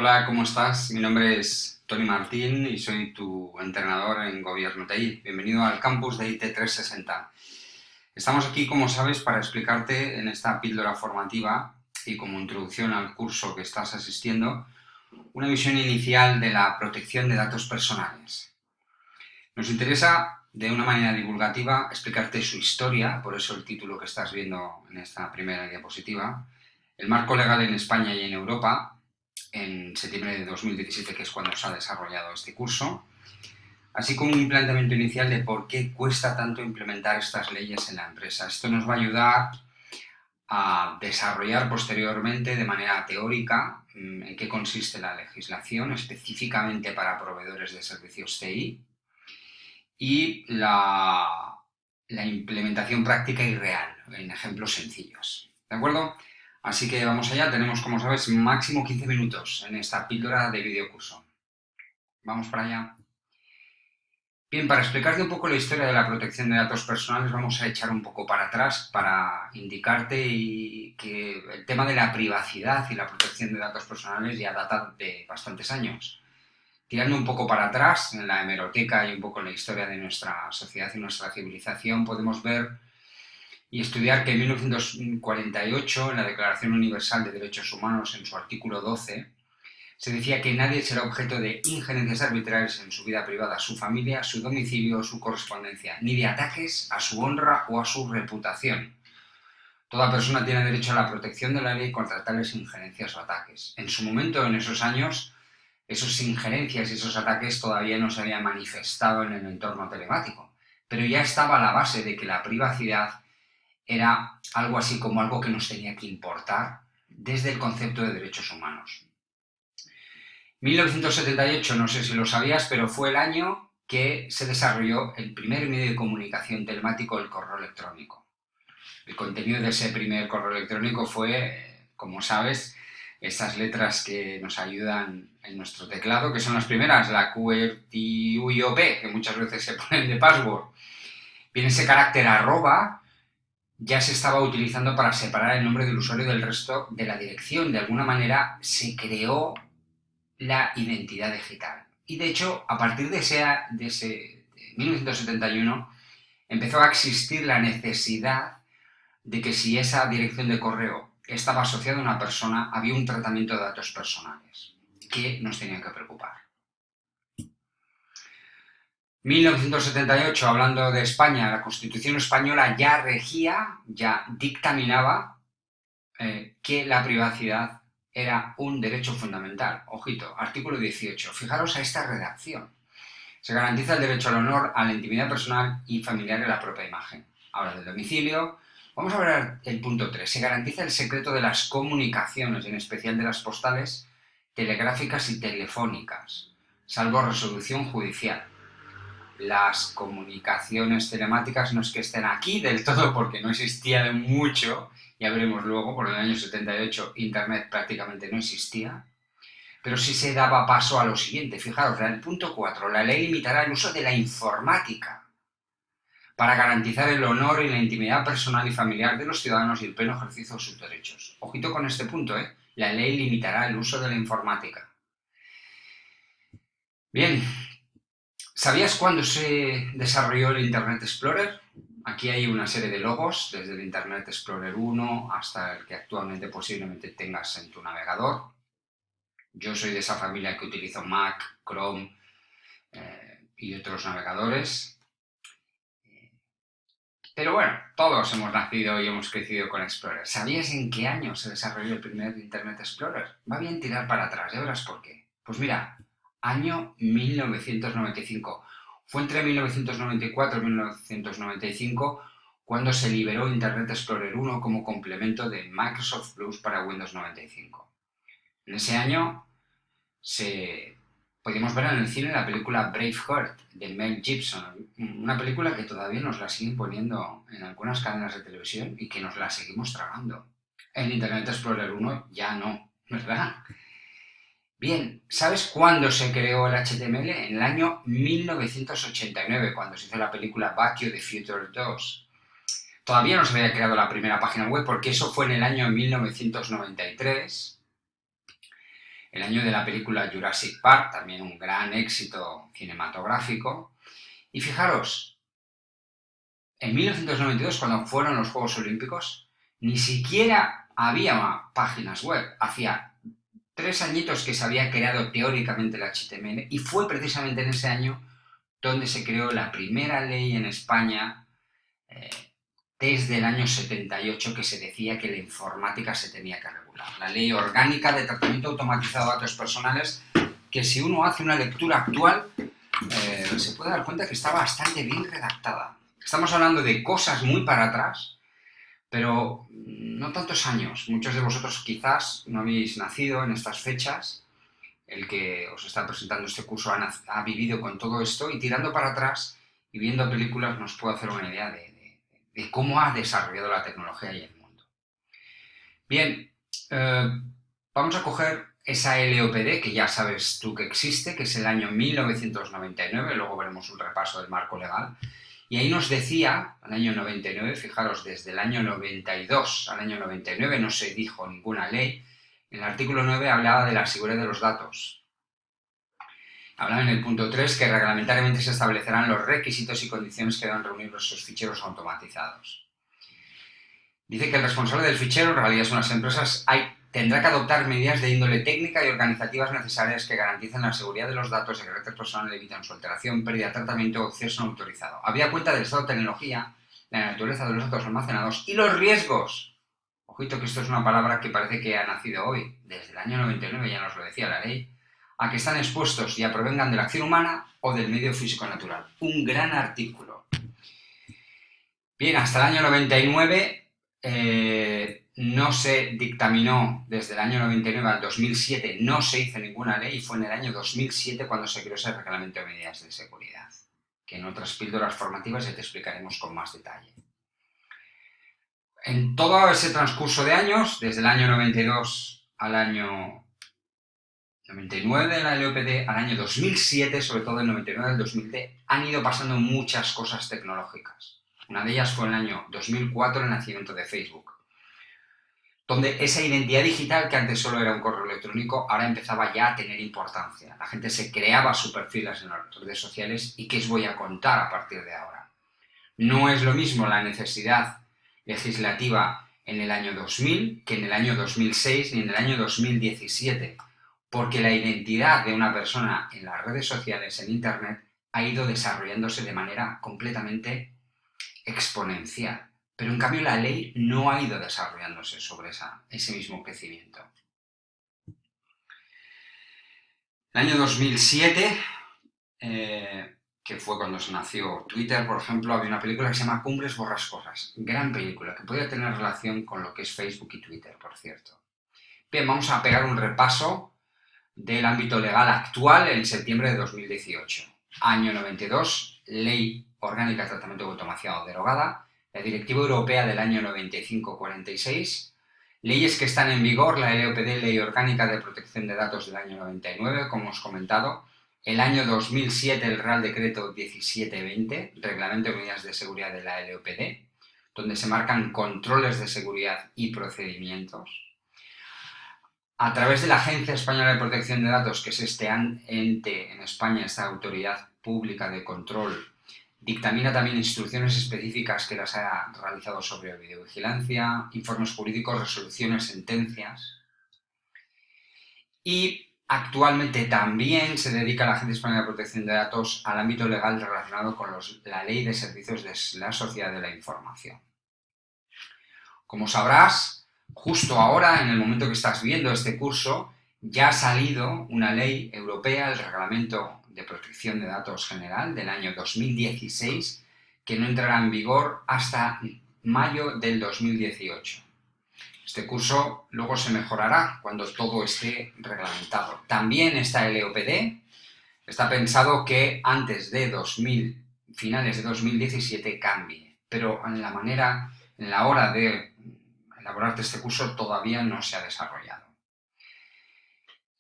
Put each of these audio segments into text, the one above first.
Hola, ¿cómo estás? Mi nombre es Tony Martín y soy tu entrenador en Gobierno TI. Bienvenido al campus de IT 360. Estamos aquí, como sabes, para explicarte en esta píldora formativa y como introducción al curso que estás asistiendo, una visión inicial de la protección de datos personales. Nos interesa, de una manera divulgativa, explicarte su historia, por eso el título que estás viendo en esta primera diapositiva, el marco legal en España y en Europa, en septiembre de 2017, que es cuando se ha desarrollado este curso, así como un planteamiento inicial de por qué cuesta tanto implementar estas leyes en la empresa. Esto nos va a ayudar a desarrollar posteriormente de manera teórica en qué consiste la legislación específicamente para proveedores de servicios TI y la implementación práctica y real en ejemplos sencillos. ¿De acuerdo? Así que vamos allá, tenemos, como sabes, máximo 15 minutos en esta píldora de videocurso. Vamos para allá. Bien, para explicarte un poco la historia de la protección de datos personales, vamos a echar un poco para atrás para indicarte que el tema de la privacidad y la protección de datos personales ya data de bastantes años. Tirando un poco para atrás, en la hemeroteca y un poco en la historia de nuestra sociedad y nuestra civilización, podemos ver y estudiar que en 1948, en la Declaración Universal de Derechos Humanos, en su artículo 12, se decía que nadie será objeto de injerencias arbitrarias en su vida privada, su familia, su domicilio o su correspondencia, ni de ataques a su honra o a su reputación. Toda persona tiene derecho a la protección de la ley contra tales injerencias o ataques. En su momento, en esos años, esas injerencias y esos ataques todavía no se habían manifestado en el entorno telemático, pero ya estaba la base de que la privacidad era algo así como algo que nos tenía que importar desde el concepto de derechos humanos. 1978, no sé si lo sabías, pero fue el año que se desarrolló el primer medio de comunicación telemático, el correo electrónico. El contenido de ese primer correo electrónico fue, como sabes, estas letras que nos ayudan en nuestro teclado, que son las primeras, la QWERTY, U y OP, que muchas veces se ponen de password. Bien, ese carácter arroba ya se estaba utilizando para separar el nombre del usuario del resto de la dirección. De alguna manera se creó la identidad digital. Y de hecho, a partir de 1971, empezó a existir la necesidad de que si esa dirección de correo estaba asociada a una persona, había un tratamiento de datos personales que nos tenía que preocupar. 1978, hablando de España, la Constitución española ya regía, ya dictaminaba que la privacidad era un derecho fundamental. Ojito, artículo 18. Fijaros a esta redacción. Se garantiza el derecho al honor, a la intimidad personal y familiar en la propia imagen. Habla del domicilio. Vamos a ver el punto 3. Se garantiza el secreto de las comunicaciones, en especial de las postales, telegráficas y telefónicas, salvo resolución judicial. Las comunicaciones telemáticas no es que estén aquí del todo porque no existía de mucho, ya veremos luego, por el año 78 Internet prácticamente no existía, pero sí se daba paso a lo siguiente. Fijaros, el punto 4, la ley limitará el uso de la informática para garantizar el honor y la intimidad personal y familiar de los ciudadanos y el pleno ejercicio de sus derechos. Ojito con este punto, ¿eh? La ley limitará el uso de la informática. Bien, ¿sabías cuándo se desarrolló el Internet Explorer? Aquí hay una serie de logos, desde el Internet Explorer 1 hasta el que actualmente posiblemente tengas en tu navegador. Yo soy de esa familia que utilizo Mac, Chrome y otros navegadores. Pero bueno, todos hemos nacido y hemos crecido con Explorer. ¿Sabías en qué año se desarrolló el primer Internet Explorer? Va bien tirar para atrás, ya verás por qué. Pues mira, año 1995. Fue entre 1994 y 1995 cuando se liberó Internet Explorer 1 como complemento de Microsoft Plus para Windows 95. En ese año podíamos ver en el cine la película Braveheart de Mel Gibson, una película que todavía nos la siguen poniendo en algunas cadenas de televisión y que nos la seguimos tragando. En Internet Explorer 1 ya no, ¿verdad? Bien, ¿sabes cuándo se creó el HTML? En el año 1989, cuando se hizo la película Back to the Future 2. Todavía no se había creado la primera página web porque eso fue en el año 1993. el año de la película Jurassic Park, también un gran éxito cinematográfico. Y fijaros, en 1992, cuando fueron los Juegos Olímpicos, ni siquiera había páginas web. Hacía 3 añitos que se había creado teóricamente el HTML y fue precisamente en ese año donde se creó la primera ley en España desde el año 78 que se decía que la informática se tenía que regular. La Ley Orgánica de Tratamiento Automatizado de Datos Personales, que si uno hace una lectura actual, se puede dar cuenta que está bastante bien redactada. Estamos hablando de cosas muy para atrás, pero no tantos años. Muchos de vosotros quizás no habéis nacido en estas fechas. El que os está presentando este curso ha vivido con todo esto y tirando para atrás y viendo películas nos puede hacer una idea de cómo ha desarrollado la tecnología y el mundo. Bien, vamos a coger esa LOPD que ya sabes tú que existe, que es el año 1999, luego veremos un repaso del marco legal. Y ahí nos decía, al año 99, fijaros, desde el año 92 al año 99 no se dijo ninguna ley. En el artículo 9 hablaba de la seguridad de los datos. Hablaba en el punto 3 que reglamentariamente se establecerán los requisitos y condiciones que deben reunir esos ficheros automatizados. Dice que el responsable del fichero, en realidad son las empresas, tendrá que adoptar medidas de índole técnica y organizativas necesarias que garanticen la seguridad de los datos de carácter personal y evitan su alteración, pérdida, tratamiento o acceso no autorizado. Había cuenta del estado de tecnología, la naturaleza de los datos almacenados y los riesgos. Ojito que esto es una palabra que parece que ha nacido hoy, desde el año 99, ya nos lo decía la ley, a que están expuestos ya provengan de la acción humana o del medio físico natural. Un gran artículo. Bien, hasta el año 99 no se dictaminó, desde el año 99 al 2007 no se hizo ninguna ley y fue en el año 2007 cuando se creó ese reglamento de medidas de seguridad, que en otras píldoras formativas ya te explicaremos con más detalle. En todo ese transcurso de años, desde el año 92 al año 99 de la LOPD, al año 2007, sobre todo el 99 al 2000, han ido pasando muchas cosas tecnológicas. Una de ellas fue en el año 2004 el nacimiento de Facebook, donde esa identidad digital, que antes solo era un correo electrónico, ahora empezaba ya a tener importancia. La gente se creaba su perfiles en las redes sociales y ¿qué os voy a contar a partir de ahora? No es lo mismo la necesidad legislativa en el año 2000 que en el año 2006 ni en el año 2017, porque la identidad de una persona en las redes sociales, en Internet, ha ido desarrollándose de manera completamente exponencial. Pero en cambio la ley no ha ido desarrollándose sobre ese mismo crecimiento. El año 2007, que fue cuando se nació Twitter, por ejemplo, había una película que se llama Cumbres Borrascosas. Gran película, que podía tener relación con lo que es Facebook y Twitter, por cierto. Bien, vamos a pegar un repaso del ámbito legal actual en septiembre de 2018. Año 92, Ley Orgánica de Tratamiento Automatizado derogada, la Directiva Europea del año 95/46, leyes que están en vigor, la LOPD, Ley Orgánica de Protección de Datos del año 99, como hemos comentado, el año 2007 el Real Decreto 1720, Reglamento de Medidas de Seguridad de la LOPD, donde se marcan controles de seguridad y procedimientos. A través de la Agencia Española de Protección de Datos, que es este ente en España, esta autoridad pública de control, dictamina también instrucciones específicas que las ha realizado sobre videovigilancia, informes jurídicos, resoluciones, sentencias. Y actualmente también se dedica la Agencia Española de Protección de Datos al ámbito legal relacionado con la Ley de Servicios de la Sociedad de la Información. Como sabrás, justo ahora, en el momento que estás viendo este curso, ya ha salido una ley europea, el Reglamento de Protección de Datos General del año 2016, que no entrará en vigor hasta mayo del 2018. Este curso luego se mejorará cuando todo esté reglamentado. También esta LOPD está pensado que antes de finales de 2017 cambie, pero en la hora de elaborar este curso todavía no se ha desarrollado.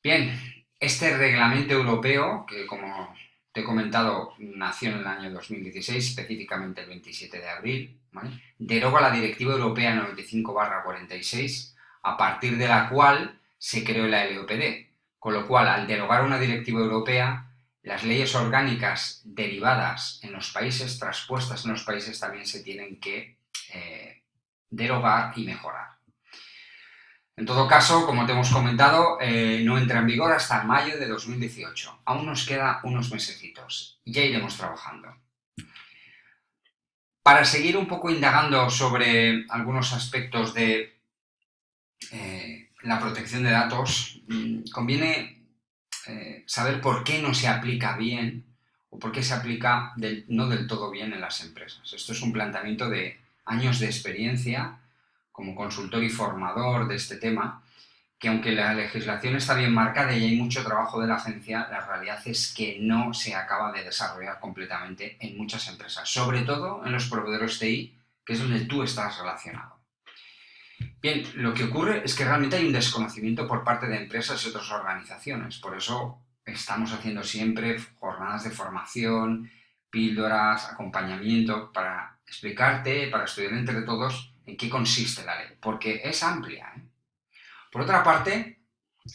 Bien, este reglamento europeo, que como te he comentado, nació en el año 2016, específicamente el 27 de abril, ¿vale?, deroga la Directiva Europea 95/46, a partir de la cual se creó la LOPD, con lo cual, al derogar una directiva europea, las leyes orgánicas derivadas en los países, traspuestas en los países, también se tienen que derogar y mejorar. En todo caso, como te hemos comentado, no entra en vigor hasta mayo de 2018. Aún nos queda unos mesecitos. Ya iremos trabajando. Para seguir un poco indagando sobre algunos aspectos de la protección de datos, conviene saber por qué no se aplica bien o por qué se aplica no del todo bien en las empresas. Esto es un planteamiento de años de experiencia como consultor y formador de este tema, que aunque la legislación está bien marcada y hay mucho trabajo de la agencia, la realidad es que no se acaba de desarrollar completamente en muchas empresas, sobre todo en los proveedores TI, que es donde tú estás relacionado. Bien, lo que ocurre es que realmente hay un desconocimiento por parte de empresas y otras organizaciones, por eso estamos haciendo siempre jornadas de formación, píldoras, acompañamiento, para explicarte, para estudiar entre todos en qué consiste la ley, porque es amplia, ¿eh? Por otra parte,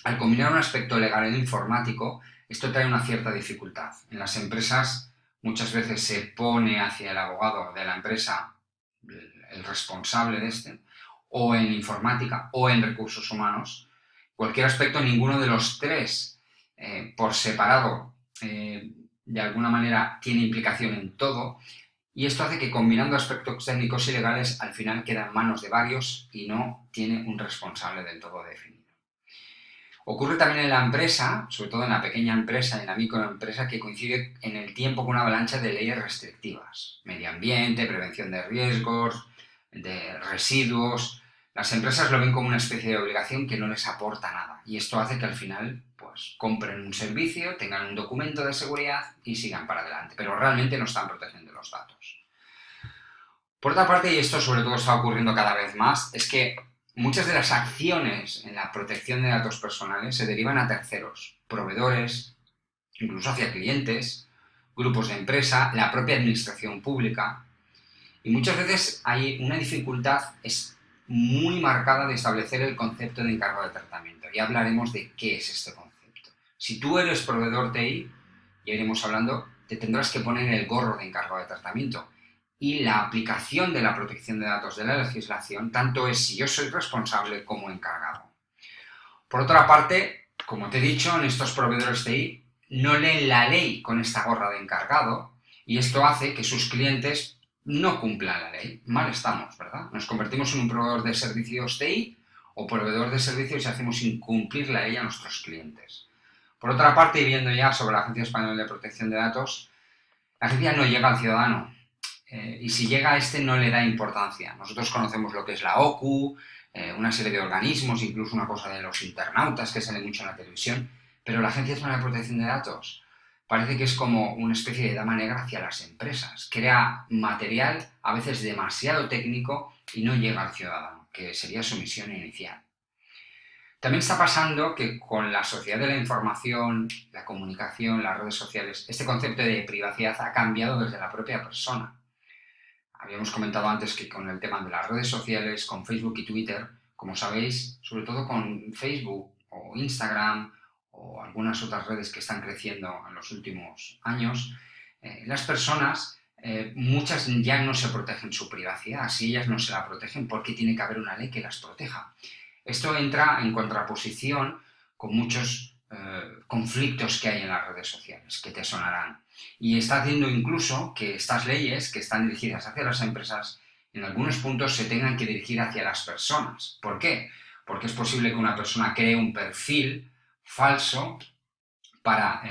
al combinar un aspecto legal y el informático, esto trae una cierta dificultad. En las empresas muchas veces se pone hacia el abogado de la empresa el responsable de este, o en informática o en recursos humanos. Cualquier aspecto, ninguno de los tres por separado de alguna manera tiene implicación en todo, y esto hace que combinando aspectos técnicos y legales al final queda en manos de varios y no tiene un responsable del todo definido. Ocurre también en la empresa, sobre todo en la pequeña empresa y en la microempresa, que coincide en el tiempo con una avalancha de leyes restrictivas. Medio ambiente, prevención de riesgos, de residuos. Las empresas lo ven como una especie de obligación que no les aporta nada. Y esto hace que al final pues, compren un servicio, tengan un documento de seguridad y sigan para adelante. Pero realmente no están protegiendo los datos. Por otra parte, y esto sobre todo está ocurriendo cada vez más, es que muchas de las acciones en la protección de datos personales se derivan a terceros, proveedores, incluso hacia clientes, grupos de empresa, la propia administración pública. Y muchas veces hay una dificultad muy marcada de establecer el concepto de encargado de tratamiento. Ya hablaremos de qué es este concepto. Si tú eres proveedor TI, ya iremos hablando, te tendrás que poner el gorro de encargado de tratamiento. Y la aplicación de la protección de datos de la legislación tanto es si yo soy responsable como encargado. Por otra parte, como te he dicho, en estos proveedores TI no leen la ley con esta gorra de encargado y esto hace que sus clientes no cumplan la ley. Mal estamos, ¿verdad? Nos convertimos en un proveedor de servicios TI o proveedor de servicios y hacemos incumplir la ley a nuestros clientes. Por otra parte, y viendo ya sobre la Agencia Española de Protección de Datos, la agencia no llega al ciudadano. Y si llega a este no le da importancia. Nosotros conocemos lo que es la OCU, una serie de organismos, incluso una cosa de los internautas que sale mucho en la televisión, pero la Agencia Española de Protección de Datos parece que es como una especie de dama negra hacia las empresas. Crea material a veces demasiado técnico y no llega al ciudadano, que sería su misión inicial. También está pasando que con la sociedad de la información, la comunicación, las redes sociales, este concepto de privacidad ha cambiado desde la propia persona. Habíamos comentado antes que con el tema de las redes sociales, con Facebook y Twitter, como sabéis, sobre todo con Facebook o Instagram o algunas otras redes que están creciendo en los últimos años, las personas, muchas ya no se protegen su privacidad. Si ellas no se la protegen, ¿por qué tiene que haber una ley que las proteja? Esto entra en contraposición con muchos conflictos que hay en las redes sociales, que te sonarán. Y está haciendo incluso que estas leyes que están dirigidas hacia las empresas, en algunos puntos se tengan que dirigir hacia las personas. ¿Por qué? Porque es posible que una persona cree un perfil falso para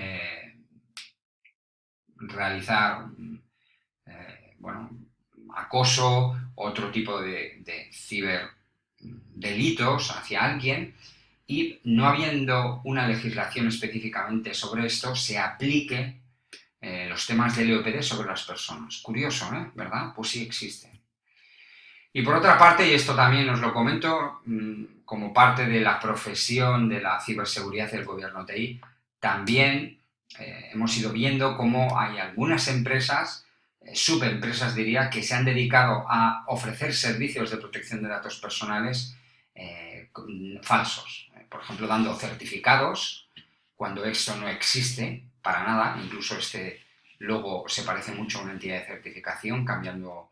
realizar acoso, otro tipo de ciberdelitos hacia alguien, y no habiendo una legislación específicamente sobre esto, se aplique los temas de LOPD sobre las personas. Curioso, ¿verdad? Pues sí existe. Y por otra parte, y esto también os lo comento, como parte de la profesión de la ciberseguridad del gobierno TI, también hemos ido viendo cómo hay algunas empresas, subempresas diría, que se han dedicado a ofrecer servicios de protección de datos personales falsos. Por ejemplo, dando certificados cuando esto no existe para nada. Incluso este logo se parece mucho a una entidad de certificación, cambiando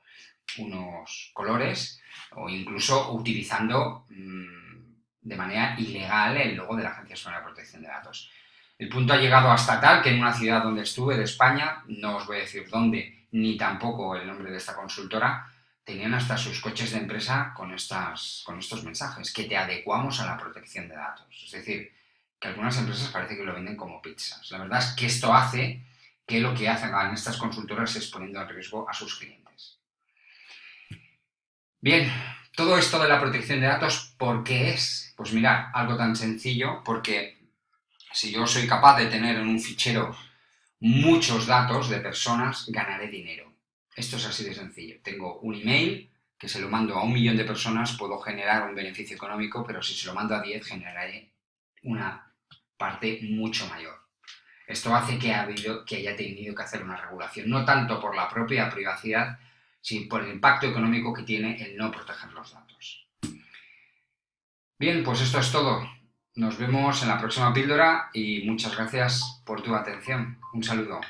unos colores o incluso utilizando de manera ilegal el logo de la Agencia Española de Protección de Datos. El punto ha llegado hasta tal que en una ciudad donde estuve, de España, no os voy a decir dónde, ni tampoco el nombre de esta consultora, tenían hasta sus coches de empresa con estos mensajes, que te adecuamos a la protección de datos. Es decir, que algunas empresas parece que lo venden como pizzas. La verdad es que esto hace que lo que hagan estas consultoras es poniendo en riesgo a sus clientes. Bien, todo esto de la protección de datos, ¿por qué es? Pues mirad, algo tan sencillo, porque si yo soy capaz de tener en un fichero muchos datos de personas, ganaré dinero. Esto es así de sencillo. Tengo un email que se lo mando a 1 millón de personas, puedo generar un beneficio económico, pero si se lo mando a 10, generaré una parte mucho mayor. Esto hace que haya tenido que hacer una regulación, no tanto por la propia privacidad, sino por el impacto económico que tiene el no proteger los datos. Bien, pues esto es todo. Nos vemos en la próxima píldora y muchas gracias por tu atención. Un saludo.